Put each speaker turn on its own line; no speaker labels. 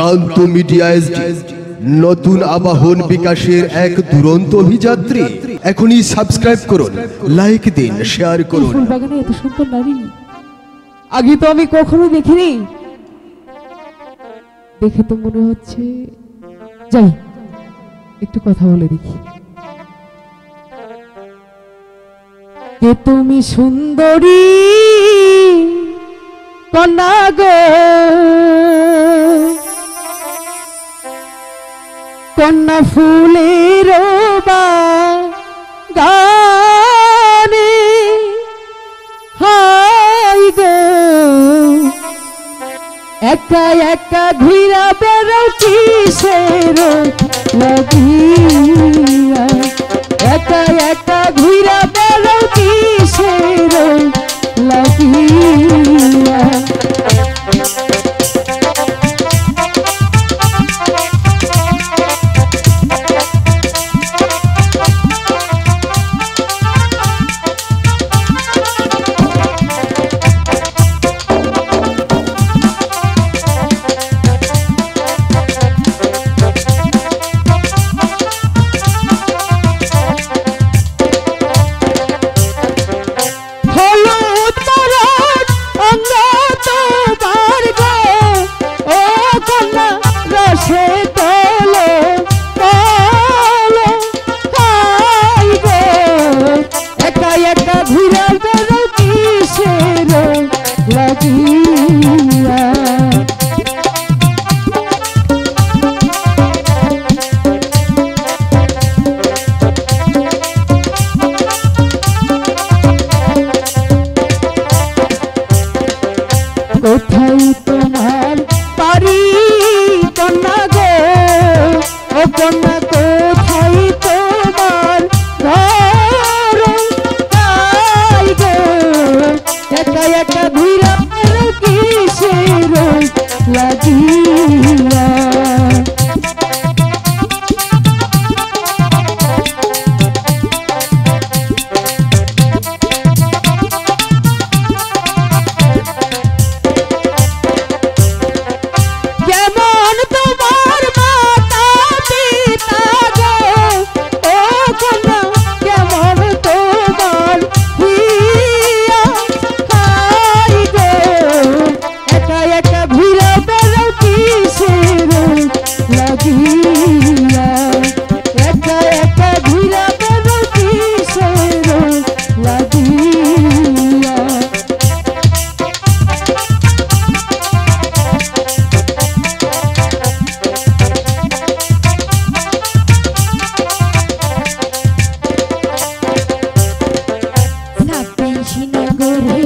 প্রান্ত media SD নতুন আবাহন বিকাশের এক দুরন্ত অভিযাত্রী। এখনই সাবস্ক্রাইব করুন, লাইক দিন, শেয়ার করুন।
ফুলবাগানে এত সুন্দর নারী আগে তো আমি কখনো দেখিনি। দেখে তো মনে হচ্ছে যাই একটু কথা বলে দেখি। কে তুমি সুন্দরী কন্যা গো, কন্যা ফুলের বাগানে হাই গো, একা একা ঘুরা বেড়াও কিসের লাগিয়া, একা একা ঘুরা বেড়াও কিসের লাগিয়া। কোথায় তোমার বাড়ি কন্যা গো, ও কন্যা কোথায় তোমার ঘর গো, একা একা ঘুরা বেড়াও কিসের লাগিয়া। নগরে